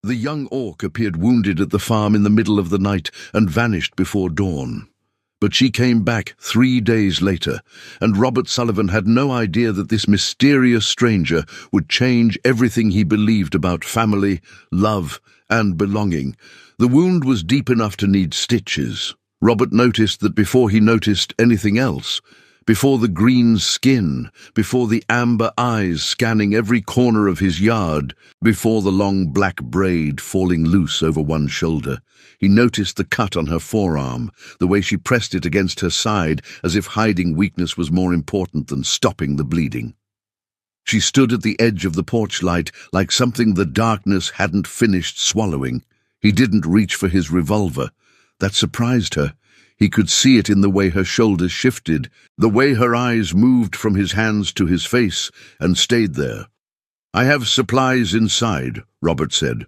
The young orc appeared wounded at the farm in the middle of the night and vanished before dawn. But she came back 3 days later, and Robert Sullivan had no idea that this mysterious stranger would change everything he believed about family, love, and belonging. The wound was deep enough to need stitches. Robert noticed that before he noticed anything else, before the green skin, before the amber eyes scanning every corner of his yard, before the long black braid falling loose over one shoulder, he noticed the cut on her forearm, the way she pressed it against her side as if hiding weakness was more important than stopping the bleeding. She stood at the edge of the porch light like something the darkness hadn't finished swallowing. He didn't reach for his revolver. That surprised her. He could see it in the way her shoulders shifted, the way her eyes moved from his hands to his face and stayed there. "I have supplies inside," Robert said.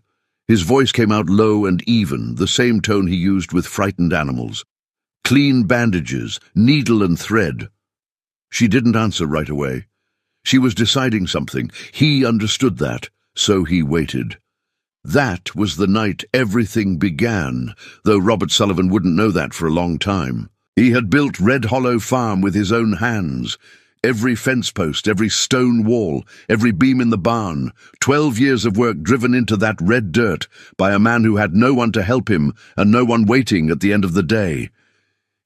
His voice came out low and even, the same tone he used with frightened animals. "Clean bandages, needle and thread." She didn't answer right away. She was deciding something. He understood that, so he waited. That was the night everything began, though Robert Sullivan wouldn't know that for a long time. He had built Red Hollow Farm with his own hands. Every fence post, every stone wall, every beam in the barn, 12 years of work driven into that red dirt by a man who had no one to help him and no one waiting at the end of the day.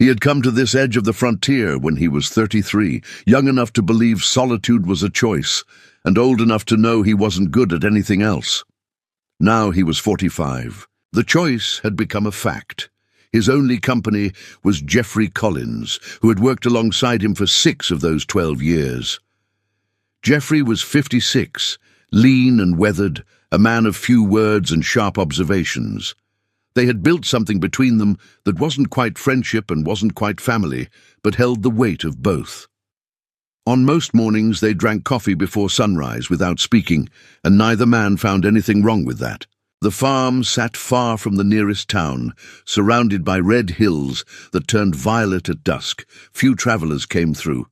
He had come to this edge of the frontier when he was 33, young enough to believe solitude was a choice, and old enough to know he wasn't good at anything else. Now he was 45. The choice had become a fact. His only company was Jeffrey Collins, who had worked alongside him for 6 of those 12 years. Jeffrey was 56, lean and weathered, a man of few words and sharp observations. They had built something between them that wasn't quite friendship and wasn't quite family, but held the weight of both. On most mornings they drank coffee before sunrise without speaking, and neither man found anything wrong with that. The farm sat far from the nearest town, surrounded by red hills that turned violet at dusk. Few travelers came through.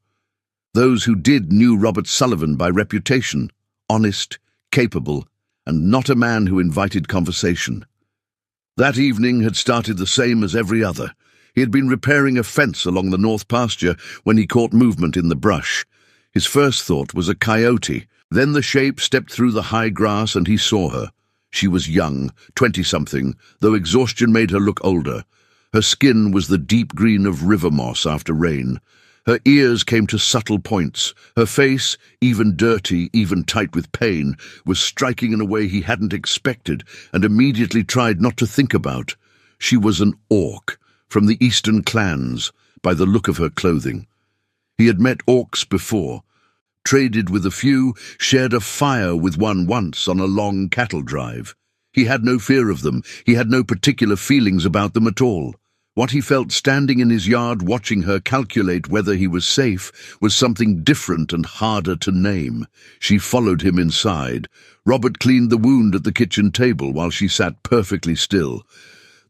Those who did knew Robert Sullivan by reputation, honest, capable, and not a man who invited conversation. That evening had started the same as every other. He had been repairing a fence along the north pasture when he caught movement in the brush. His first thought was a coyote. Then the shape stepped through the high grass and he saw her. She was young, 20-something, though exhaustion made her look older. Her skin was the deep green of river moss after rain. Her ears came to subtle points. Her face, even dirty, even tight with pain, was striking in a way he hadn't expected and immediately tried not to think about. She was an orc, from the eastern clans, by the look of her clothing. He had met orcs before, traded with a few, shared a fire with one once on a long cattle drive. He had no fear of them. He had no particular feelings about them at all. What he felt standing in his yard watching her calculate whether he was safe was something different and harder to name. She followed him inside. Robert cleaned the wound at the kitchen table while she sat perfectly still.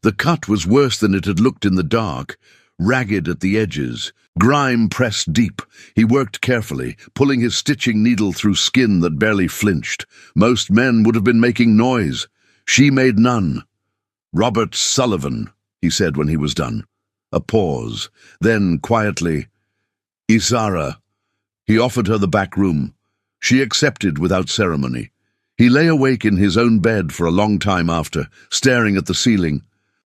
The cut was worse than it had looked in the dark, ragged at the edges, grime pressed deep. He worked carefully, pulling his stitching needle through skin that barely flinched. Most men would have been making noise. She made none. "Robert Sullivan," he said when he was done. A pause. Then, quietly, "Isara." He offered her the back room. She accepted without ceremony. He lay awake in his own bed for a long time after, staring at the ceiling,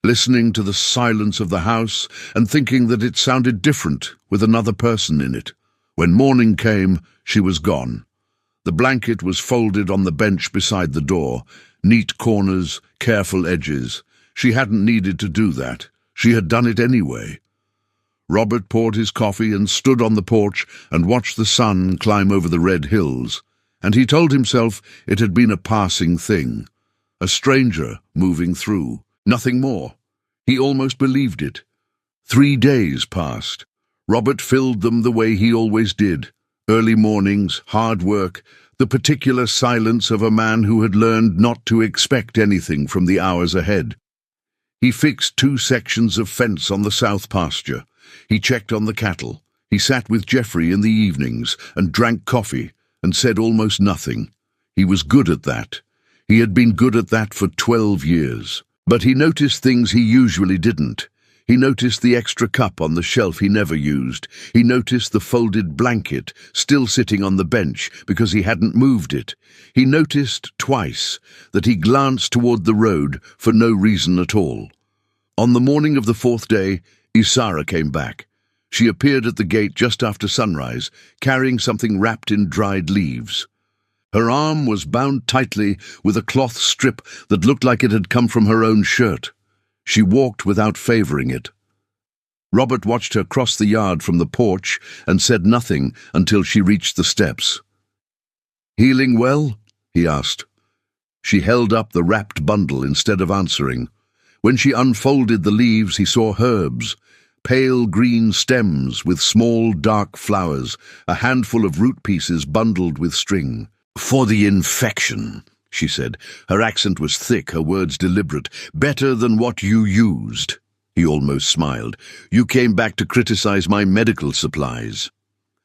listening to the silence of the house and thinking that it sounded different with another person in it. When morning came, she was gone. The blanket was folded on the bench beside the door, neat corners, careful edges. She hadn't needed to do that. She had done it anyway. Robert poured his coffee and stood on the porch and watched the sun climb over the red hills, and he told himself it had been a passing thing, a stranger moving through. Nothing more. He almost believed it. 3 days passed. Robert filled them the way he always did. Early mornings, hard work, the particular silence of a man who had learned not to expect anything from the hours ahead. He fixed 2 sections of fence on the south pasture. He checked on the cattle. He sat with Jeffrey in the evenings and drank coffee and said almost nothing. He was good at that. He had been good at that for 12 years. But he noticed things he usually didn't. He noticed the extra cup on the shelf he never used. He noticed the folded blanket still sitting on the bench because he hadn't moved it. He noticed twice that he glanced toward the road for no reason at all. On the morning of the fourth day, Isara came back. She appeared at the gate just after sunrise, carrying something wrapped in dried leaves. Her arm was bound tightly with a cloth strip that looked like it had come from her own shirt. She walked without favoring it. Robert watched her cross the yard from the porch and said nothing until she reached the steps. "Healing well?" he asked. She held up the wrapped bundle instead of answering. When she unfolded the leaves, he saw herbs, pale green stems with small dark flowers, a handful of root pieces bundled with string. "For the infection," she said. Her accent was thick, her words deliberate. "Better than what you used." He almost smiled. "You came back to criticize my medical supplies."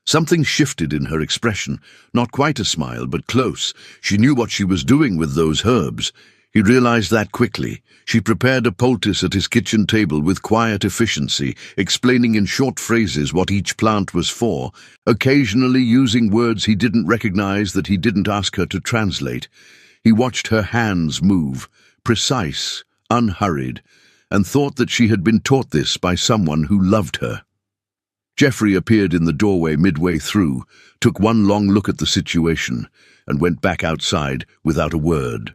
Something shifted in her expression. Not quite a smile, but close. She knew what she was doing with those herbs. He realized that quickly. She prepared a poultice at his kitchen table with quiet efficiency, explaining in short phrases what each plant was for, occasionally using words he didn't recognize that he didn't ask her to translate. He watched her hands move, precise, unhurried, and thought that she had been taught this by someone who loved her. Geoffrey appeared in the doorway midway through, took one long look at the situation, and went back outside without a word.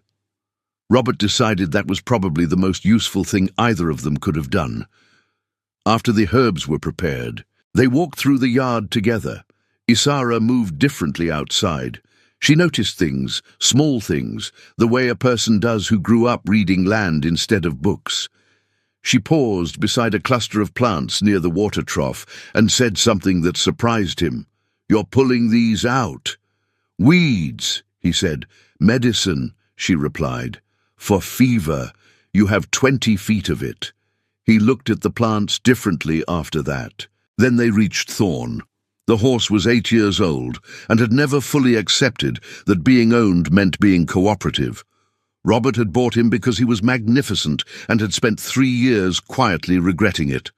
Robert decided that was probably the most useful thing either of them could have done. After the herbs were prepared, they walked through the yard together. Isara moved differently outside. She noticed things, small things, the way a person does who grew up reading land instead of books. She paused beside a cluster of plants near the water trough and said something that surprised him. "You're pulling these out." "Weeds," he said. "Medicine," she replied. "For fever. You have 20 feet of it." He looked at the plants differently after that. Then they reached Thorn. The horse was 8 years old and had never fully accepted that being owned meant being cooperative. Robert had bought him because he was magnificent and had spent 3 years quietly regretting it.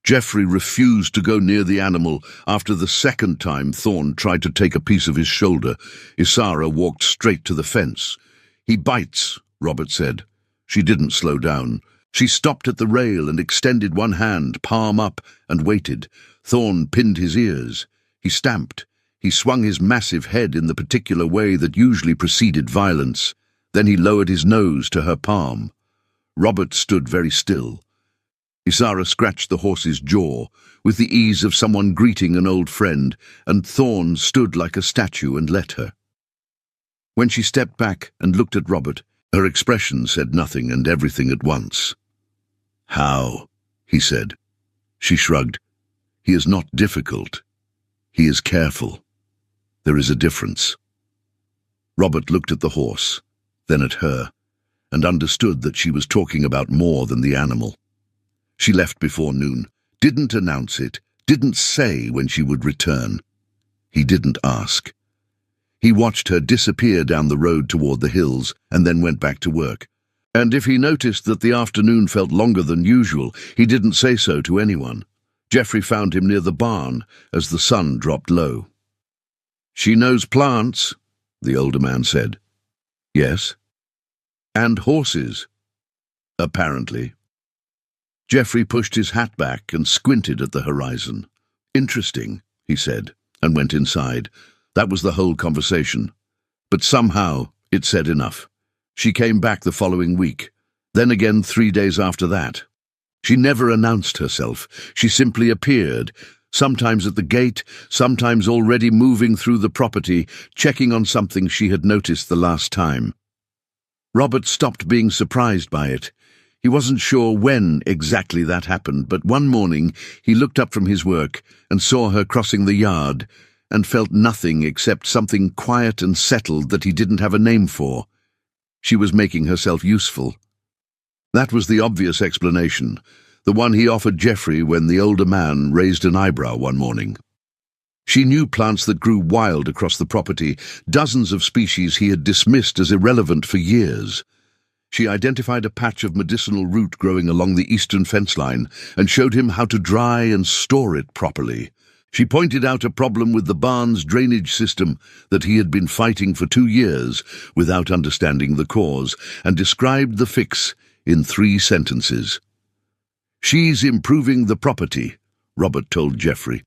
Geoffrey refused to go near the animal after the second time Thorn tried to take a piece of his shoulder. Isara walked straight to the fence. "He bites," Robert said. She didn't slow down. She stopped at the rail and extended one hand, palm up, and waited. Thorn pinned his ears. He stamped. He swung his massive head in the particular way that usually preceded violence. Then he lowered his nose to her palm. Robert stood very still. Isara scratched the horse's jaw with the ease of someone greeting an old friend, and Thorn stood like a statue and let her. When she stepped back and looked at Robert, her expression said nothing and everything at once. "How?" he said. She shrugged. "He is not difficult. He is careful. There is a difference." Robert looked at the horse, then at her, and understood that she was talking about more than the animal. She left before noon, didn't announce it, didn't say when she would return. He didn't ask. He watched her disappear down the road toward the hills and then went back to work. And if he noticed that the afternoon felt longer than usual, he didn't say so to anyone. Geoffrey found him near the barn as the sun dropped low. "She knows plants," the older man said. "Yes." "And horses." "Apparently." Geoffrey pushed his hat back and squinted at the horizon. "Interesting," he said, and went inside. That was the whole conversation. But somehow it said enough. She came back the following week, then again 3 days after that. She never announced herself. She simply appeared, sometimes at the gate, sometimes already moving through the property, checking on something she had noticed the last time. Robert stopped being surprised by it. He wasn't sure when exactly that happened, but one morning he looked up from his work and saw her crossing the yard and felt nothing except something quiet and settled that he didn't have a name for. She was making herself useful. That was the obvious explanation, the one he offered Geoffrey when the older man raised an eyebrow one morning. She knew plants that grew wild across the property, dozens of species he had dismissed as irrelevant for years. She identified a patch of medicinal root growing along the eastern fence line and showed him how to dry and store it properly. She pointed out a problem with the barn's drainage system that he had been fighting for 2 years without understanding the cause, and described the fix in 3 sentences. "She's improving the property," Robert told Geoffrey.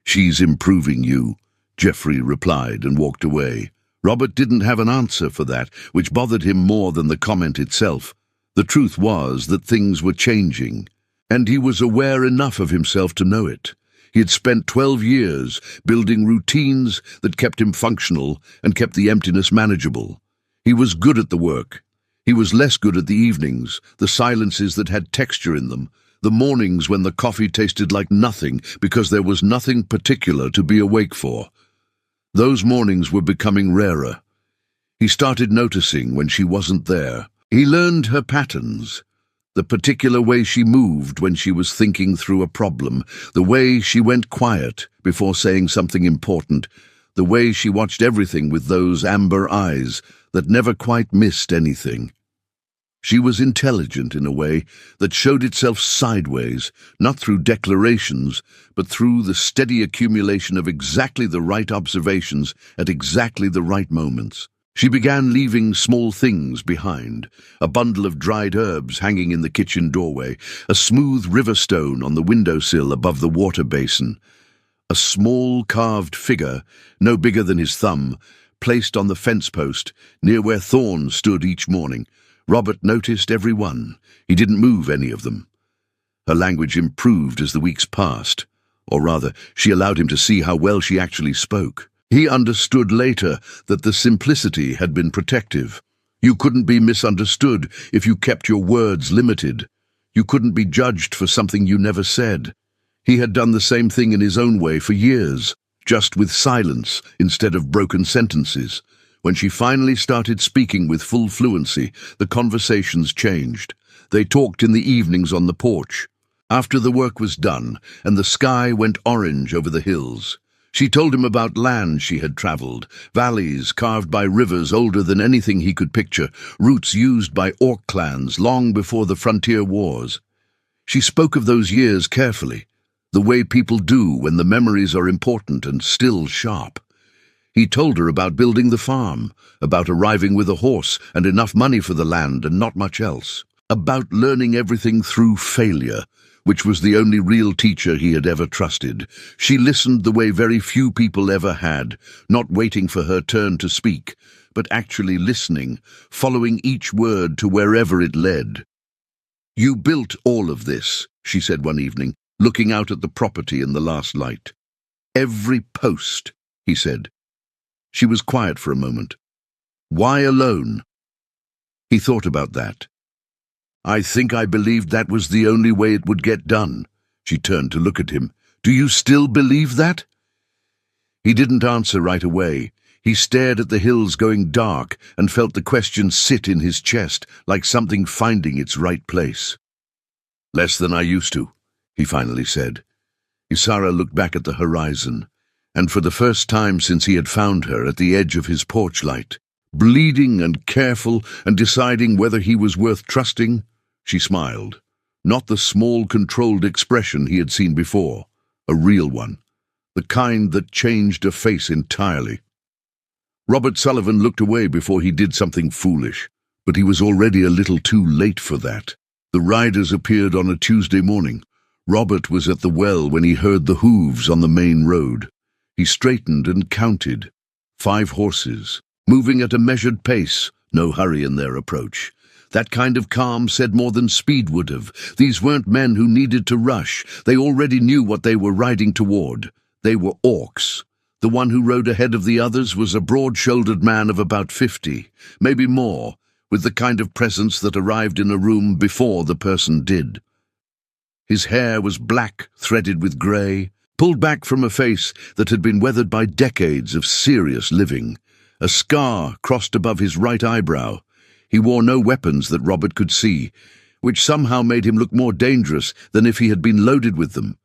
"She's improving you," Geoffrey replied and walked away. Robert didn't have an answer for that, which bothered him more than the comment itself. The truth was that things were changing, and he was aware enough of himself to know it. He had spent 12 years building routines that kept him functional and kept the emptiness manageable. He was good at the work. He was less good at the evenings, the silences that had texture in them, the mornings when the coffee tasted like nothing because there was nothing particular to be awake for. Those mornings were becoming rarer. He started noticing when she wasn't there. He learned her patterns. The particular way she moved when she was thinking through a problem, the way she went quiet before saying something important, the way she watched everything with those amber eyes that never quite missed anything. She was intelligent in a way that showed itself sideways, not through declarations, but through the steady accumulation of exactly the right observations at exactly the right moments. She began leaving small things behind, a bundle of dried herbs hanging in the kitchen doorway, a smooth river stone on the windowsill above the water basin, a small carved figure, no bigger than his thumb, placed on the fence post near where Thorn stood each morning. Robert noticed every one. He didn't move any of them. Her language improved as the weeks passed, or rather, she allowed him to see how well she actually spoke. He understood later that the simplicity had been protective. You couldn't be misunderstood if you kept your words limited. You couldn't be judged for something you never said. He had done the same thing in his own way for years, just with silence instead of broken sentences. When she finally started speaking with full fluency, the conversations changed. They talked in the evenings on the porch, after the work was done and the sky went orange over the hills. She told him about land she had traveled, valleys carved by rivers older than anything he could picture, routes used by orc clans long before the frontier wars. She spoke of those years carefully, the way people do when the memories are important and still sharp. He told her about building the farm, about arriving with a horse and enough money for the land and not much else, about learning everything through failure, which was the only real teacher he had ever trusted. She listened the way very few people ever had, not waiting for her turn to speak, but actually listening, following each word to wherever it led. "You built all of this," she said one evening, looking out at the property in the last light. "Every post," he said. She was quiet for a moment. "Why alone?" He thought about that. "I think I believed that was the only way it would get done." She turned to look at him. "Do you still believe that?" He didn't answer right away. He stared at the hills going dark and felt the question sit in his chest like something finding its right place. "Less than I used to," he finally said. Isara looked back at the horizon, and for the first time since he had found her at the edge of his porch light, bleeding and careful and deciding whether he was worth trusting, she smiled. Not the small, controlled expression he had seen before, a real one, the kind that changed a face entirely. Robert Sullivan looked away before he did something foolish, but he was already a little too late for that. The riders appeared on a Tuesday morning. Robert was at the well when he heard the hooves on the main road. He straightened and counted. 5 horses, moving at a measured pace, no hurry in their approach. That kind of calm said more than speed would have. These weren't men who needed to rush. They already knew what they were riding toward. They were orcs. The one who rode ahead of the others was a broad-shouldered man of about 50, maybe more, with the kind of presence that arrived in a room before the person did. His hair was black, threaded with grey, pulled back from a face that had been weathered by decades of serious living. A scar crossed above his right eyebrow. He wore no weapons that Robert could see, which somehow made him look more dangerous than if he had been loaded with them.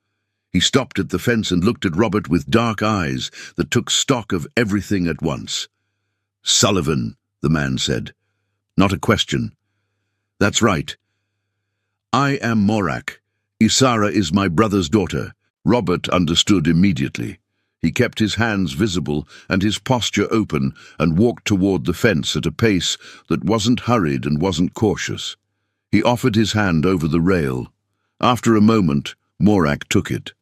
He stopped at the fence and looked at Robert with dark eyes that took stock of everything at once. "Sullivan," the man said. Not a question. "That's right. I am Morak. Isara is my brother's daughter." Robert understood immediately. He kept his hands visible and his posture open and walked toward the fence at a pace that wasn't hurried and wasn't cautious. He offered his hand over the rail. After a moment, Morak took it.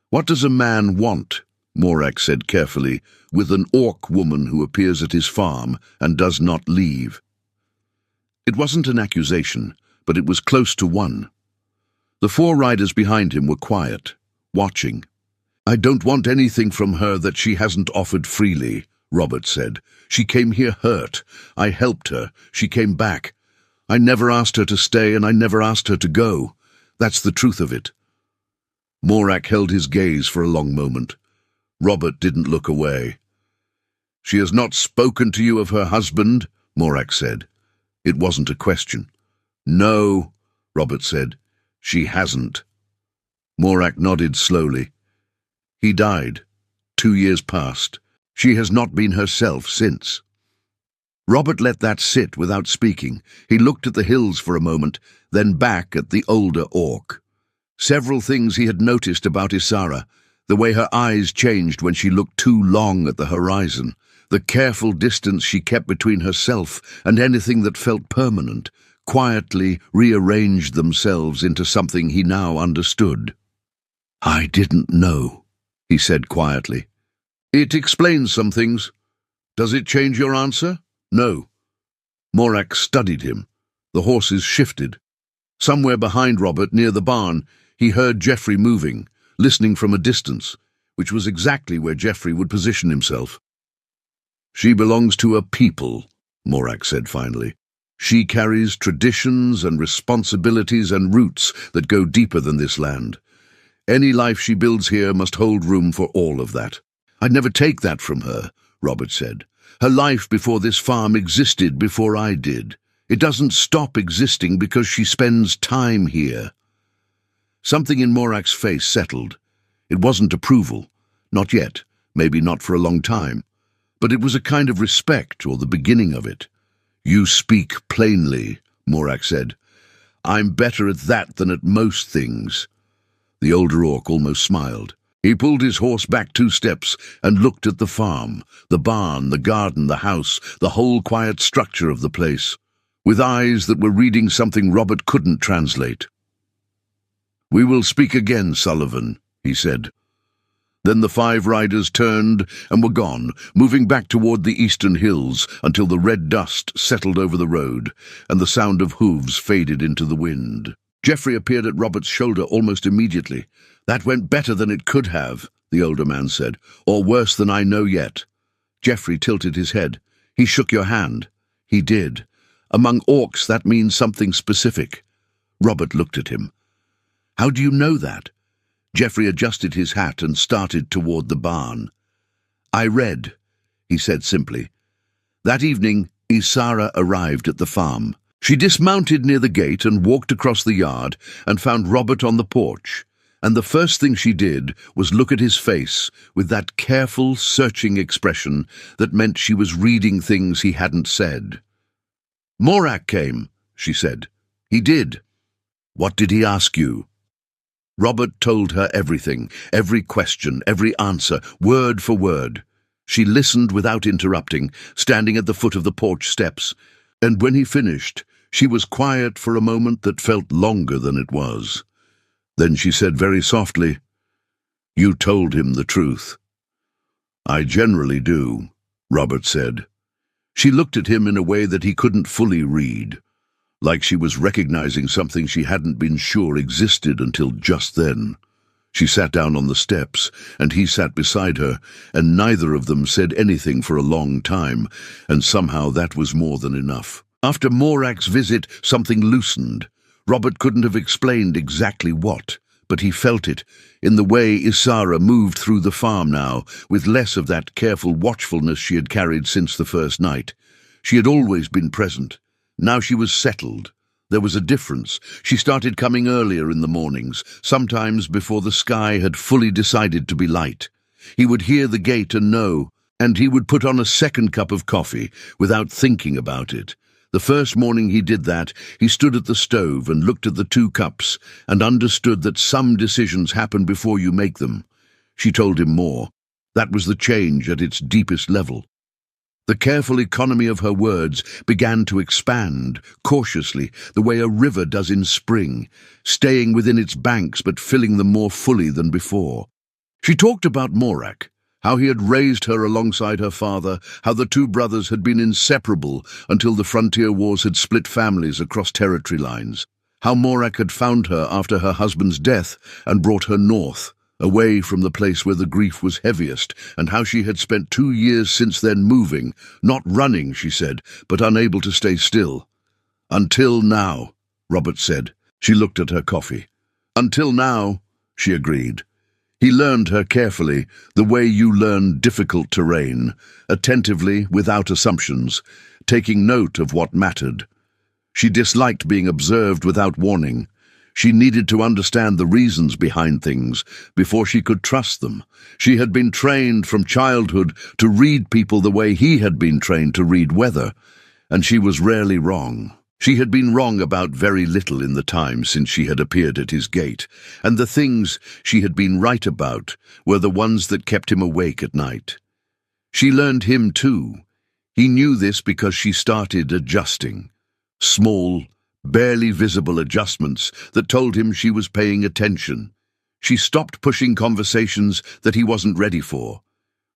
"What does a man want?" Morak said carefully, "with an orc woman who appears at his farm and does not leave?" It wasn't an accusation, but it was close to one. The 4 riders behind him were quiet, watching. "I don't want anything from her that she hasn't offered freely," Robert said. "She came here hurt. I helped her. She came back. I never asked her to stay and I never asked her to go. That's the truth of it." Morak held his gaze for a long moment. Robert didn't look away. "She has not spoken to you of her husband?" Morak said. It wasn't a question. "No," Robert said. "She hasn't." Morak nodded slowly. "He died. 2 years passed. She has not been herself since." Robert let that sit without speaking. He looked at the hills for a moment, then back at the older orc. Several things he had noticed about Isara: the way her eyes changed when she looked too long at the horizon, the careful distance she kept between herself and anything that felt permanent, quietly rearranged themselves into something he now understood. "I didn't know," he said quietly. "It explains some things. Does it change your answer?" "No." Morak studied him. The horses shifted. Somewhere behind Robert, near the barn, he heard Geoffrey moving, listening from a distance, which was exactly where Geoffrey would position himself. "She belongs to a people," Morak said finally. "She carries traditions and responsibilities and roots that go deeper than this land. Any life she builds here must hold room for all of that." "I'd never take that from her," Robert said. "Her life before this farm existed before I did. It doesn't stop existing because she spends time here." Something in Morak's face settled. It wasn't approval. Not yet, maybe not for a long time. But it was a kind of respect, or the beginning of it. "You speak plainly," Morak said. "I'm better at that than at most things." The older orc almost smiled. He pulled his horse back 2 steps and looked at the farm, the barn, the garden, the house, the whole quiet structure of the place, with eyes that were reading something Robert couldn't translate. "We will speak again, Sullivan," he said. Then the 5 riders turned and were gone, moving back toward the eastern hills until the red dust settled over the road and the sound of hooves faded into the wind. Geoffrey appeared at Robert's shoulder almost immediately. "That went better than it could have," the older man said, "or worse than I know yet." Geoffrey tilted his head. "He shook your hand." "He did. Among orcs that means something specific." Robert looked at him. "How do you know that?" Geoffrey adjusted his hat and started toward the barn. "I read," he said simply. That evening, Isara arrived at the farm. She dismounted near the gate and walked across the yard and found Robert on the porch, and the first thing she did was look at his face with that careful, searching expression that meant she was reading things he hadn't said. "Morak came," she said. "He did." "What did he ask you?" Robert told her everything, every question, every answer, word for word. She listened without interrupting, standing at the foot of the porch steps, and when he finished, she was quiet for a moment that felt longer than it was. Then she said very softly, "You told him the truth." "I generally do," Robert said. She looked at him in a way that he couldn't fully read, like she was recognizing something she hadn't been sure existed until just then. She sat down on the steps, and he sat beside her, and neither of them said anything for a long time, and somehow that was more than enough. After Morak's visit, something loosened. Robert couldn't have explained exactly what, but he felt it, in the way Isara moved through the farm now, with less of that careful watchfulness she had carried since the first night. She had always been present. Now she was settled, There was a difference. She started coming earlier in the mornings, sometimes before the sky had fully decided to be light. He would hear the gate and know, and he would put on a second cup of coffee without thinking about it. The first morning he did that, he stood at the stove and looked at the 2 cups and understood that some decisions happen before you make them. She told him more. That was the change at its deepest level. The careful economy of her words began to expand, cautiously, the way a river does in spring, staying within its banks but filling them more fully than before. She talked about Morak, how he had raised her alongside her father, how the 2 brothers had been inseparable until the frontier wars had split families across territory lines, how Morak had found her after her husband's death and brought her north, away from the place where the grief was heaviest, and how she had spent 2 years since then moving, not running, she said, but unable to stay still. "Until now," Robert said. She looked at her coffee. "Until now," she agreed. He learned her carefully, the way you learn difficult terrain, attentively, without assumptions, taking note of what mattered. She disliked being observed without warning. She needed to understand the reasons behind things before she could trust them. She had been trained from childhood to read people the way he had been trained to read weather, and she was rarely wrong. She had been wrong about very little in the time since she had appeared at his gate, and the things she had been right about were the ones that kept him awake at night. She learned him too. He knew this because she started adjusting. Small, barely visible adjustments that told him she was paying attention. She stopped pushing conversations that he wasn't ready for.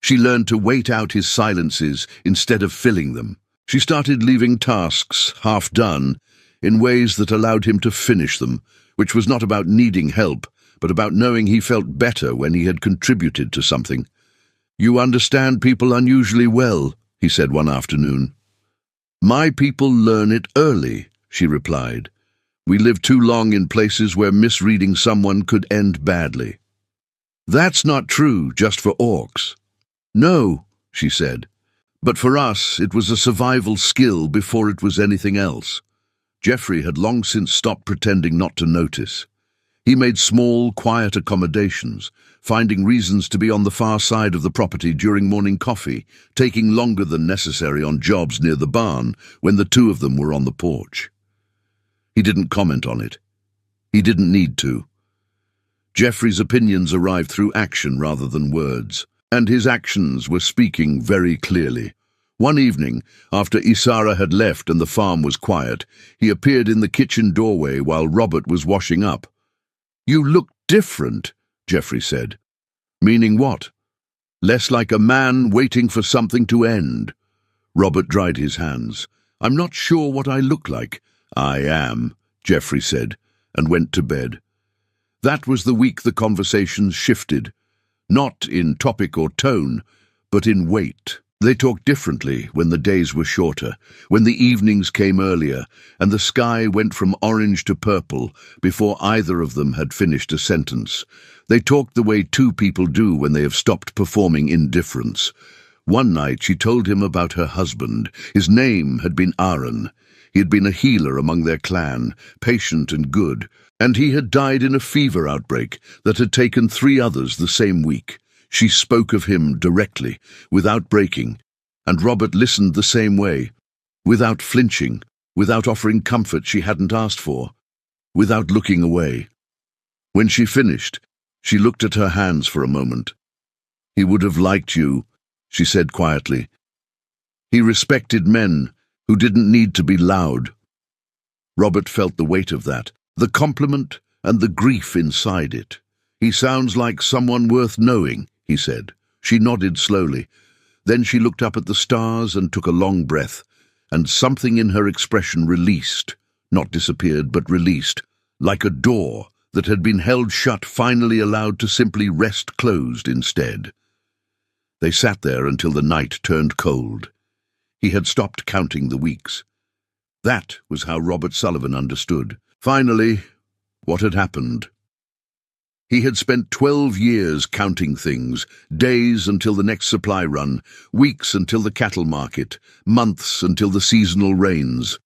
She learned to wait out his silences instead of filling them. She started leaving tasks half done in ways that allowed him to finish them, which was not about needing help, but about knowing he felt better when he had contributed to something. "You understand people unusually well," he said one afternoon. "My people learn it early," she replied. "We live too long in places where misreading someone could end badly." "That's not true just for orcs." "No," she said. "But for us, it was a survival skill before it was anything else." Geoffrey had long since stopped pretending not to notice. He made small, quiet accommodations, finding reasons to be on the far side of the property during morning coffee, taking longer than necessary on jobs near the barn when the 2 of them were on the porch. He didn't comment on it. He didn't need to. Geoffrey's opinions arrived through action rather than words, and his actions were speaking very clearly. One evening, after Isara had left and the farm was quiet, he appeared in the kitchen doorway while Robert was washing up. "You look different," Geoffrey said. "Meaning what?" "Less like a man waiting for something to end." Robert dried his hands. "I'm not sure what I look like." "I am," Geoffrey said, and went to bed. That was the week the conversations shifted. Not in topic or tone, but in weight. They talked differently when the days were shorter, when the evenings came earlier, and the sky went from orange to purple before either of them had finished a sentence. They talked the way 2 people do when they have stopped performing indifference. One night she told him about her husband. His name had been Aaron. He had been a healer among their clan, patient and good, and he had died in a fever outbreak that had taken 3 others the same week. She spoke of him directly, without breaking, and Robert listened the same way, without flinching, without offering comfort she hadn't asked for, without looking away. When she finished, she looked at her hands for a moment. "He would have liked you," she said quietly. "He respected men who didn't need to be loud." Robert felt the weight of that, the compliment and the grief inside it. "He sounds like someone worth knowing," he said. She nodded slowly. Then she looked up at the stars and took a long breath, and something in her expression released, not disappeared, but released, like a door that had been held shut finally allowed to simply rest closed instead. They sat there until the night turned cold. He had stopped counting the weeks. That was how Robert Sullivan understood. Finally, what had happened. He had spent 12 years counting things, days until the next supply run, weeks until the cattle market, months until the seasonal rains.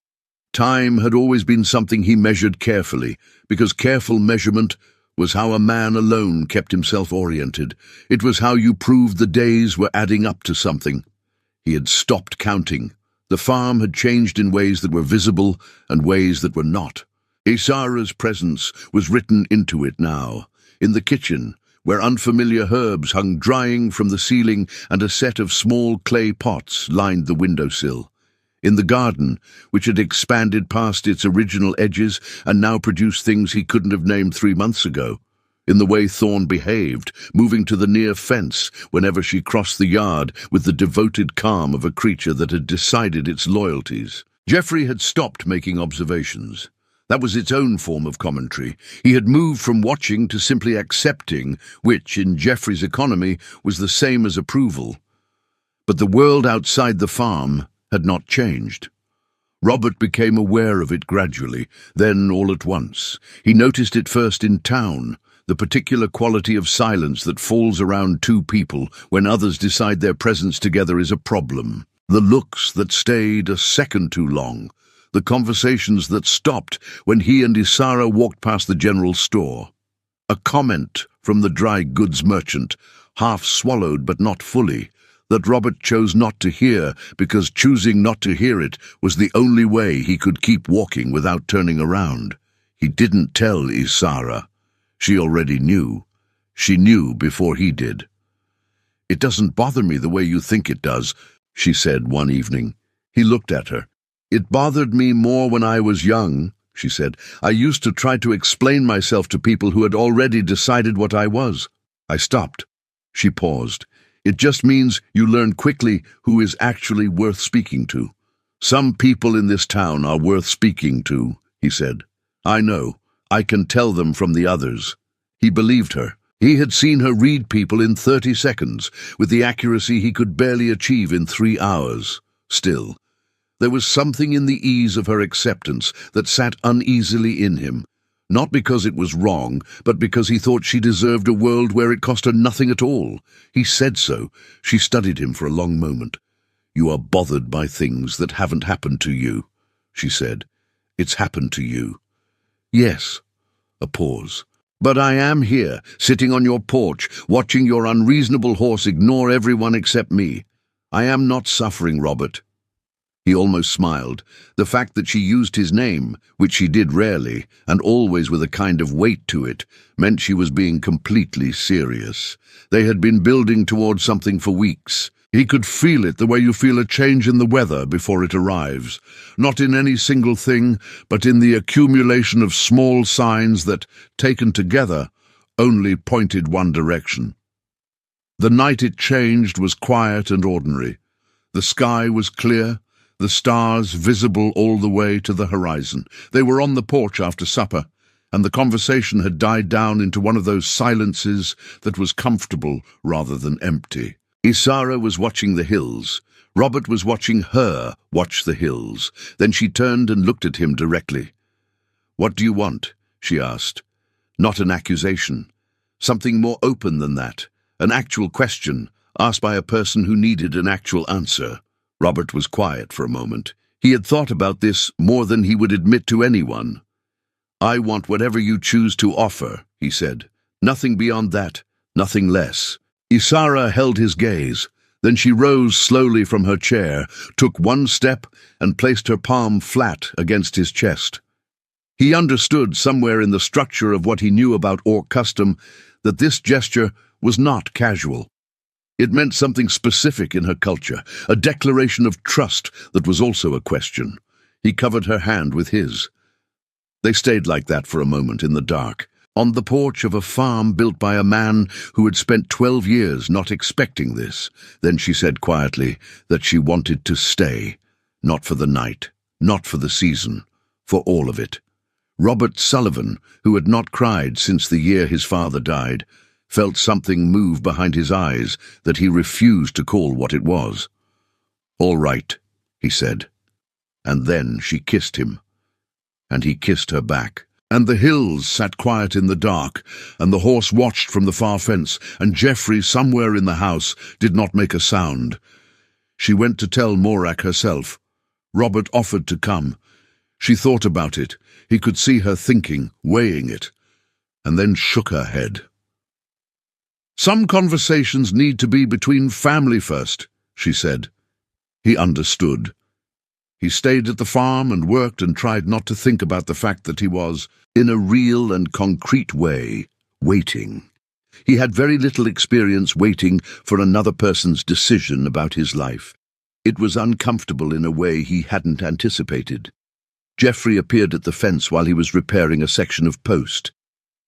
Time had always been something he measured carefully, because careful measurement was how a man alone kept himself oriented. It was how you proved the days were adding up to something. He had stopped counting. The farm had changed in ways that were visible and ways that were not. Isara's presence was written into it now. In the kitchen, where unfamiliar herbs hung drying from the ceiling and a set of small clay pots lined the windowsill. In the garden, which had expanded past its original edges and now produced things he couldn't have named 3 months ago. In the way Thorne behaved, moving to the near fence whenever she crossed the yard with the devoted calm of a creature that had decided its loyalties. Geoffrey had stopped making observations. That was its own form of commentary. He had moved from watching to simply accepting, which, in Geoffrey's economy, was the same as approval. But the world outside the farm had not changed. Robert became aware of it gradually, then all at once. He noticed it first in town, the particular quality of silence that falls around two people when others decide their presence together is a problem. The looks that stayed a second too long. The conversations that stopped when he and Isara walked past the general store. A comment from the dry goods merchant, half swallowed but not fully, that Robert chose not to hear because choosing not to hear it was the only way he could keep walking without turning around. He didn't tell Isara. She already knew. She knew before he did. "It doesn't bother me the way you think it does," she said one evening. He looked at her. "It bothered me more when I was young," she said. "I used to try to explain myself to people who had already decided what I was." I stopped. She paused. "It just means you learn quickly who is actually worth speaking to." "Some people in this town are worth speaking to," he said. "I know. I can tell them from the others." He believed her. He had seen her read people in 30 seconds, with the accuracy he could barely achieve in 3 hours. Still, there was something in the ease of her acceptance that sat uneasily in him. Not because it was wrong, but because he thought she deserved a world where it cost her nothing at all. He said so. She studied him for a long moment. "You are bothered by things that haven't happened to you," she said. "It's happened to you." "Yes." A pause. "But I am here, sitting on your porch, watching your unreasonable horse ignore everyone except me. I am not suffering, Robert." He almost smiled. The fact that she used his name, which she did rarely, and always with a kind of weight to it, meant she was being completely serious. They had been building towards something for weeks. He could feel it the way you feel a change in the weather before it arrives. Not in any single thing, but in the accumulation of small signs that, taken together, only pointed one direction. The night it changed was quiet and ordinary. The sky was clear, the stars visible all the way to the horizon. They were on the porch after supper, and the conversation had died down into one of those silences that was comfortable rather than empty. Isara was watching the hills. Robert was watching her watch the hills. Then she turned and looked at him directly. "What do you want?" she asked. Not an accusation. Something more open than that. An actual question, asked by a person who needed an actual answer. Robert was quiet for a moment. He had thought about this more than he would admit to anyone. "I want whatever you choose to offer," he said. "Nothing beyond that, nothing less." Isara held his gaze. Then she rose slowly from her chair, took one step, and placed her palm flat against his chest. He understood somewhere in the structure of what he knew about Orc custom that this gesture was not casual. It meant something specific in her culture, a declaration of trust that was also a question. He covered her hand with his. They stayed like that for a moment in the dark, on the porch of a farm built by a man who had spent 12 years not expecting this. Then she said quietly that she wanted to stay, not for the night, not for the season, for all of it. Robert Sullivan, who had not cried since the year his father died, felt something move behind his eyes that he refused to call what it was. "All right," he said. And then she kissed him, and he kissed her back. And the hills sat quiet in the dark, and the horse watched from the far fence, and Geoffrey, somewhere in the house, did not make a sound. She went to tell Morak herself. Robert offered to come. She thought about it. He could see her thinking, weighing it, and then shook her head. "Some conversations need to be between family first," she said. He understood. He stayed at the farm and worked and tried not to think about the fact that he was, in a real and concrete way, waiting. He had very little experience waiting for another person's decision about his life. It was uncomfortable in a way he hadn't anticipated. Geoffrey appeared at the fence while he was repairing a section of post.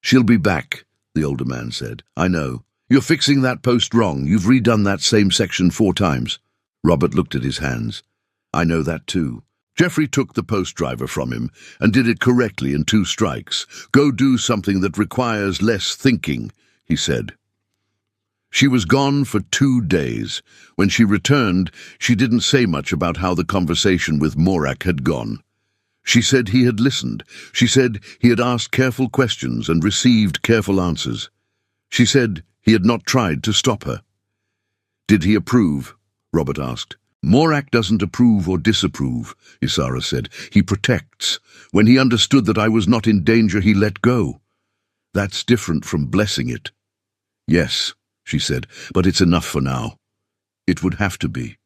"She'll be back," the older man said. "I know. You're fixing that post wrong. You've redone that same section 4 times. Robert looked at his hands. "I know that too." Geoffrey took the post driver from him and did it correctly in 2 strikes. "Go do something that requires less thinking," he said. She was gone for 2 days. When she returned, she didn't say much about how the conversation with Morak had gone. She said he had listened. She said he had asked careful questions and received careful answers. She said he had not tried to stop her. "Did he approve?" Robert asked. "Morak doesn't approve or disapprove," Isara said. "He protects. When he understood that I was not in danger, he let go. That's different from blessing it." "Yes," she said, "but it's enough for now. It would have to be."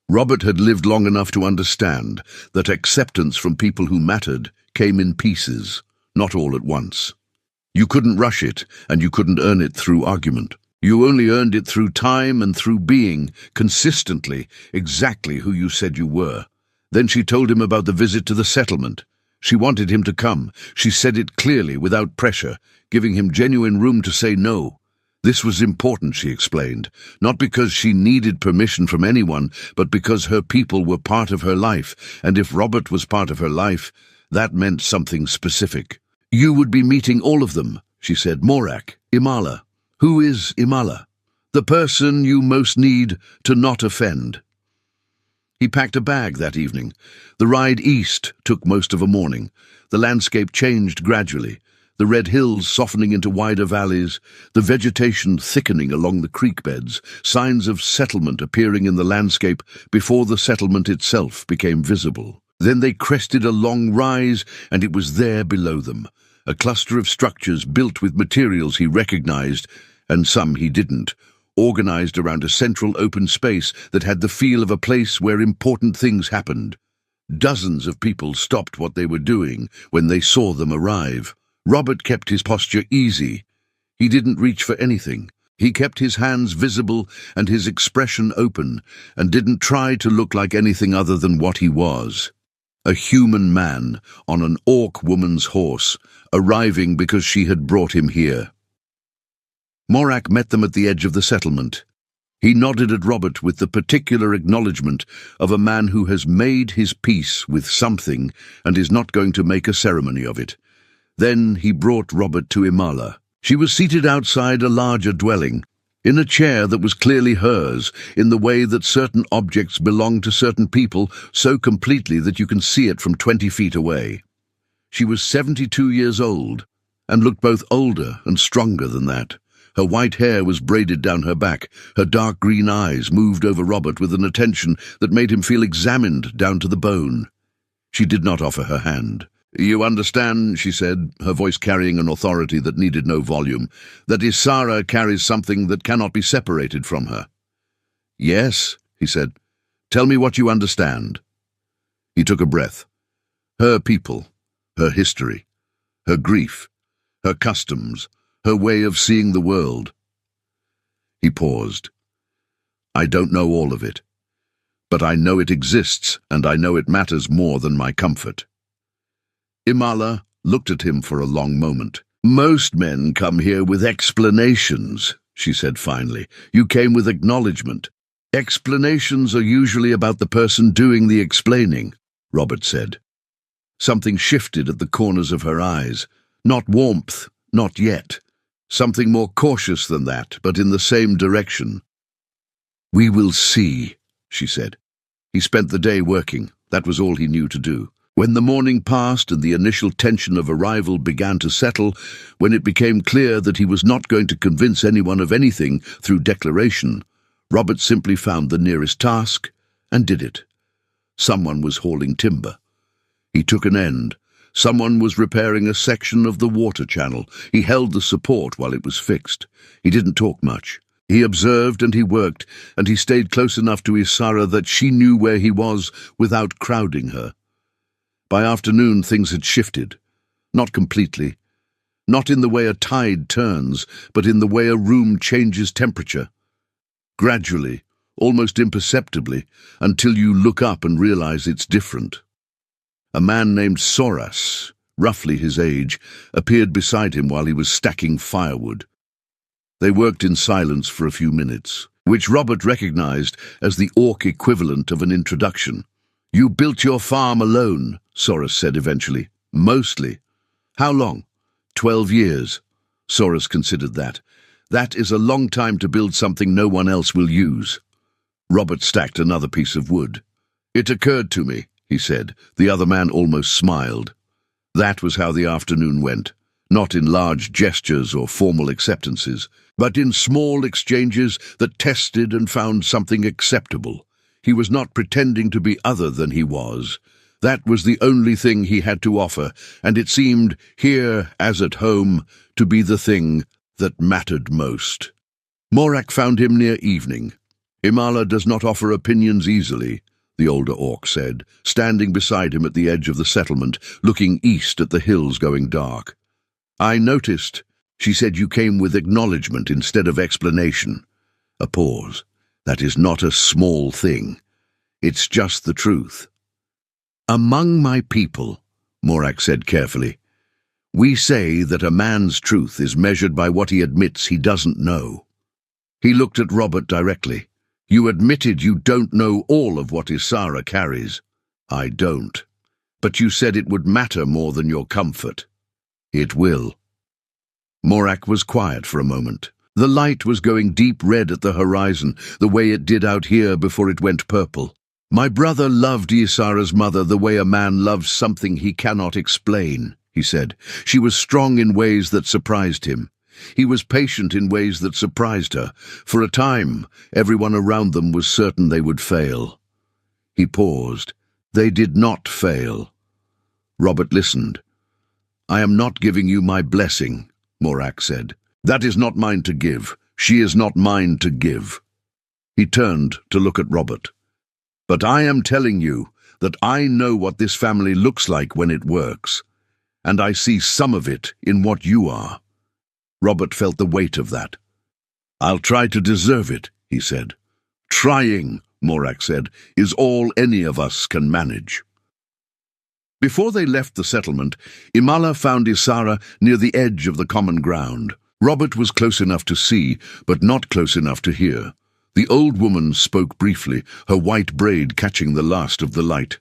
Robert had lived long enough to understand that acceptance from people who mattered came in pieces, not all at once. You couldn't rush it, and you couldn't earn it through argument. You only earned it through time and through being, consistently, exactly who you said you were. Then she told him about the visit to the settlement. She wanted him to come. She said it clearly, without pressure, giving him genuine room to say no. This was important, she explained, not because she needed permission from anyone, but because her people were part of her life, and if Robert was part of her life, that meant something specific. "You would be meeting all of them," she said. "Morak, Imala. Who is Imala? The person you most need to not offend." He packed a bag that evening. The ride east took most of a morning. The landscape changed gradually. The red hills softening into wider valleys, the vegetation thickening along the creek beds, signs of settlement appearing in the landscape before the settlement itself became visible. Then they crested a long rise, and it was there below them, a cluster of structures built with materials he recognized, and some he didn't, organized around a central open space that had the feel of a place where important things happened. Dozens of people stopped what they were doing when they saw them arrive. Robert kept his posture easy. He didn't reach for anything. He kept his hands visible and his expression open, and didn't try to look like anything other than what he was. A human man on an orc woman's horse, arriving because she had brought him here. Morak met them at the edge of the settlement. He nodded at Robert with the particular acknowledgement of a man who has made his peace with something and is not going to make a ceremony of it. Then he brought Robert to Imala. She was seated outside a larger dwelling, in a chair that was clearly hers, in the way that certain objects belong to certain people so completely that you can see it from 20 feet away. She was 72 years old, and looked both older and stronger than that. Her white hair was braided down her back. Her dark green eyes moved over Robert with an attention that made him feel examined down to the bone. She did not offer her hand. "You understand," she said, her voice carrying an authority that needed no volume, "that Isara carries something that cannot be separated from her." "Yes," he said. "Tell me what you understand." He took a breath. Her people, her history, her grief, her customs, her way of seeing the world. He paused. "I don't know all of it, but I know it exists, and I know it matters more than my comfort." Imala looked at him for a long moment. "Most men come here with explanations," she said finally. "You came with acknowledgement. Explanations are usually about the person doing the explaining," Robert said. Something shifted at the corners of her eyes. Not warmth, not yet. Something more cautious than that, but in the same direction. "We will see," she said. He spent the day working. That was all he knew to do. When the morning passed and the initial tension of arrival began to settle, when it became clear that he was not going to convince anyone of anything through declaration, Robert simply found the nearest task and did it. Someone was hauling timber. He took an end. Someone was repairing a section of the water channel. He held the support while it was fixed. He didn't talk much. He observed and he worked, and he stayed close enough to Isara that she knew where he was without crowding her. By afternoon things had shifted. Not completely. Not in the way a tide turns, but in the way a room changes temperature. Gradually, almost imperceptibly, until you look up and realize it's different. A man named Soras, roughly his age, appeared beside him while he was stacking firewood. They worked in silence for a few minutes, which Robert recognized as the orc equivalent of an introduction. "You built your farm alone," Soras said eventually. "Mostly. How long?" 12 years. Soras considered that. That is a long time to build something no one else will use. Robert stacked another piece of wood. "It occurred to me," he said. The other man almost smiled. That was how the afternoon went. Not in large gestures or formal acceptances, but in small exchanges that tested and found something acceptable. He was not pretending to be other than he was. That was the only thing he had to offer, and it seemed, here as at home, to be the thing that mattered most. Morak found him near evening. "Imala does not offer opinions easily," the older orc said, standing beside him at the edge of the settlement, looking east at the hills going dark. "I noticed," she said, "you came with acknowledgement instead of explanation." A pause. "That is not a small thing. It's just the truth." "Among my people," Morak said carefully, "we say that a man's truth is measured by what he admits he doesn't know." He looked at Robert directly. "You admitted you don't know all of what Isara carries." "I don't. But you said it would matter more than your comfort." "It will." Morak was quiet for a moment. The light was going deep red at the horizon, the way it did out here before it went purple. "My brother loved Isara's mother the way a man loves something he cannot explain," he said. "She was strong in ways that surprised him. He was patient in ways that surprised her. For a time, everyone around them was certain they would fail." He paused. "They did not fail." Robert listened. "I am not giving you my blessing," Morak said. "That is not mine to give. She is not mine to give." He turned to look at Robert. "But I am telling you that I know what this family looks like when it works, and I see some of it in what you are." Robert felt the weight of that. "I'll try to deserve it," he said. "Trying," Morak said, "is all any of us can manage." Before they left the settlement, Imala found Isara near the edge of the common ground. Robert was close enough to see, but not close enough to hear. The old woman spoke briefly, her white braid catching the last of the light.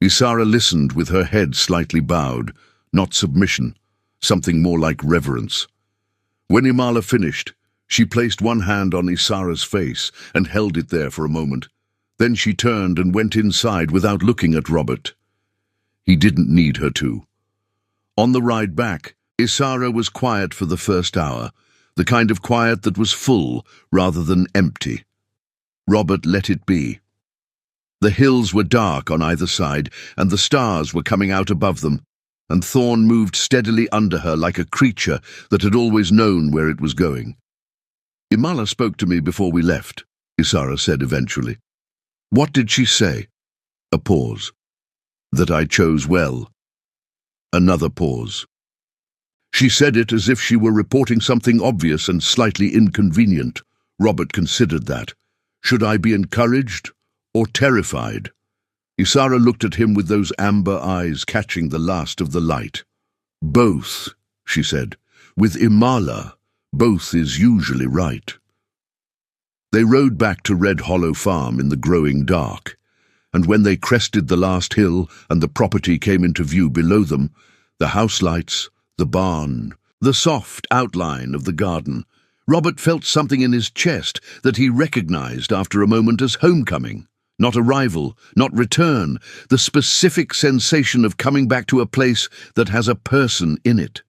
Isara listened with her head slightly bowed, not submission, something more like reverence. When Imala finished, she placed one hand on Isara's face and held it there for a moment. Then she turned and went inside without looking at Robert. He didn't need her to. On the ride back, Isara was quiet for the first hour, the kind of quiet that was full rather than empty. Robert let it be. The hills were dark on either side, and the stars were coming out above them, and Thorn moved steadily under her like a creature that had always known where it was going. "Imala spoke to me before we left," Isara said eventually. "What did she say?" A pause. "That I chose well." Another pause. "She said it as if she were reporting something obvious and slightly inconvenient." Robert considered that. Should I be encouraged or terrified? Isara looked at him with those amber eyes catching the last of the light. "Both," she said. "With Imala, both is usually right." They rode back to Red Hollow Farm in the growing dark, and when they crested the last hill and the property came into view below them, the house lights, the barn, the soft outline of the garden, Robert felt something in his chest that he recognized after a moment as homecoming. Not arrival, not return, the specific sensation of coming back to a place that has a person in it.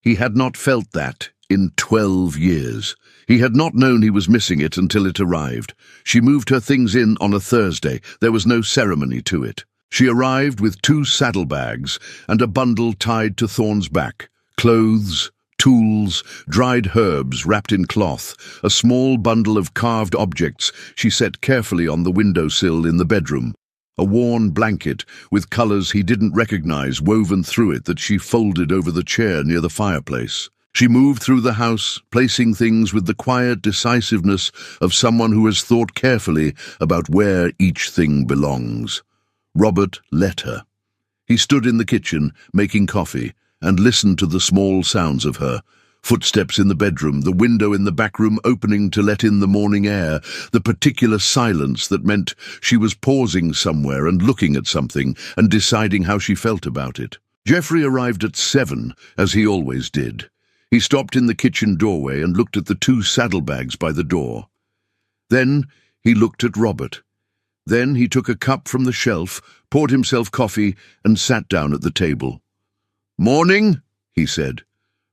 He had not felt that in 12 years. He had not known he was missing it until it arrived. She moved her things in on a Thursday. There was no ceremony to it. She arrived with 2 saddlebags and a bundle tied to Thorn's back, clothes, tools, dried herbs wrapped in cloth, a small bundle of carved objects she set carefully on the windowsill in the bedroom, a worn blanket with colours he didn't recognize woven through it that she folded over the chair near the fireplace. She moved through the house, placing things with the quiet decisiveness of someone who has thought carefully about where each thing belongs. Robert let her. He stood in the kitchen, making coffee, and listened to the small sounds of her. Footsteps in the bedroom, the window in the back room opening to let in the morning air, the particular silence that meant she was pausing somewhere and looking at something and deciding how she felt about it. Geoffrey arrived at 7, as he always did. He stopped in the kitchen doorway and looked at the 2 saddlebags by the door. Then he looked at Robert. Then he took a cup from the shelf, poured himself coffee, and sat down at the table. "Morning," he said.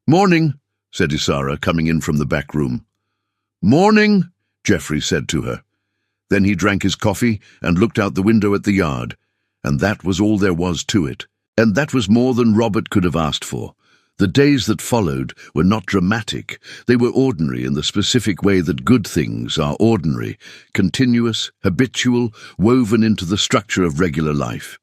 "Morning," said Isara, coming in from the back room. "Morning," Geoffrey said to her. Then he drank his coffee and looked out the window at the yard, and that was all there was to it. And that was more than Robert could have asked for. The days that followed were not dramatic. They were ordinary in the specific way that good things are ordinary, continuous, habitual, woven into the structure of regular life.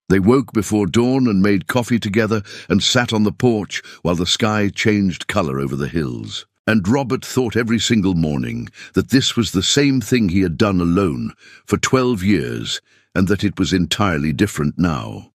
They woke before dawn and made coffee together and sat on the porch while the sky changed colour over the hills. And Robert thought every single morning that this was the same thing he had done alone for 12 years and that it was entirely different now.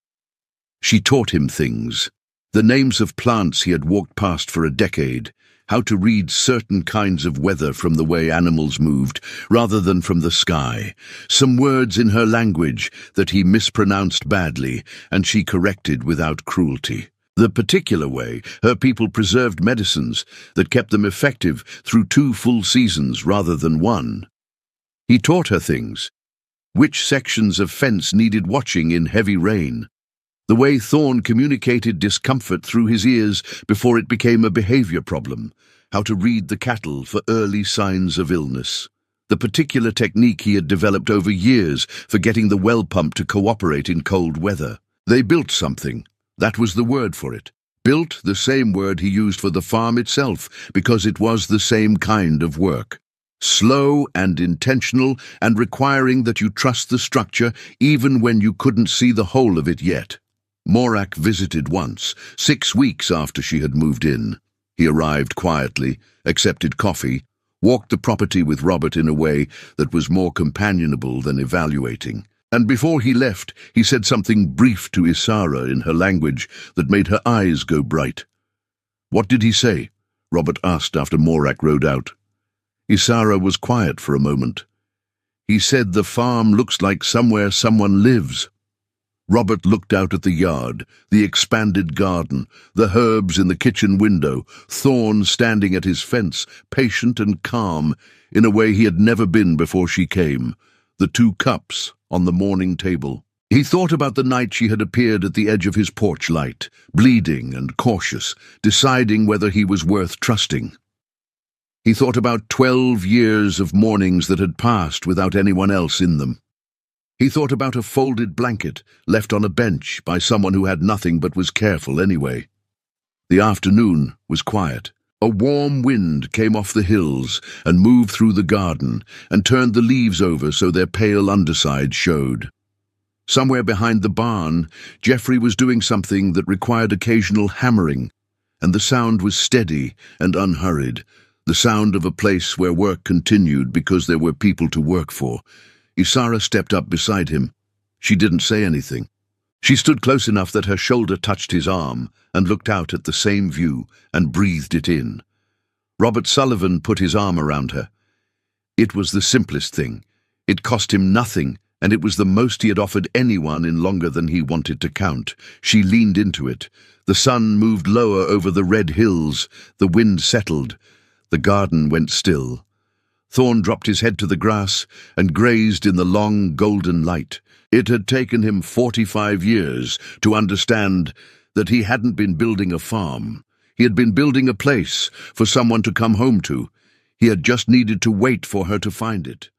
She taught him things. The names of plants he had walked past for a decade, how to read certain kinds of weather from the way animals moved, rather than from the sky, some words in her language that he mispronounced badly, and she corrected without cruelty. The particular way her people preserved medicines that kept them effective through 2 full seasons rather than 1. He taught her things. Which sections of fence needed watching in heavy rain. The way Thorn communicated discomfort through his ears before it became a behavior problem, how to read the cattle for early signs of illness. The particular technique he had developed over years for getting the well pump to cooperate in cold weather. They built something. That was the word for it. Built, the same word he used for the farm itself, because it was the same kind of work. Slow and intentional, and requiring that you trust the structure even when you couldn't see the whole of it yet. Morak visited once, 6 weeks after she had moved in. He arrived quietly, accepted coffee, walked the property with Robert in a way that was more companionable than evaluating. And before he left, he said something brief to Isara in her language that made her eyes go bright. "What did he say?" Robert asked after Morak rode out. Isara was quiet for a moment. "He said the farm looks like somewhere someone lives." Robert looked out at the yard, the expanded garden, the herbs in the kitchen window, Thorn standing at his fence, patient and calm, in a way he had never been before she came, the 2 cups on the morning table. He thought about the night she had appeared at the edge of his porch light, bleeding and cautious, deciding whether he was worth trusting. He thought about 12 years of mornings that had passed without anyone else in them. He thought about a folded blanket left on a bench by someone who had nothing but was careful anyway. The afternoon was quiet. A warm wind came off the hills and moved through the garden and turned the leaves over so their pale underside showed. Somewhere behind the barn, Geoffrey was doing something that required occasional hammering, and the sound was steady and unhurried, the sound of a place where work continued because there were people to work for. Isara stepped up beside him. She didn't say anything. She stood close enough that her shoulder touched his arm and looked out at the same view and breathed it in. Robert Sullivan put his arm around her. It was the simplest thing. It cost him nothing, and it was the most he had offered anyone in longer than he wanted to count. She leaned into it. The sun moved lower over the red hills. The wind settled. The garden went still. Thorn dropped his head to the grass and grazed in the long golden light. It had taken him 45 years to understand that he hadn't been building a farm. He had been building a place for someone to come home to. He had just needed to wait for her to find it.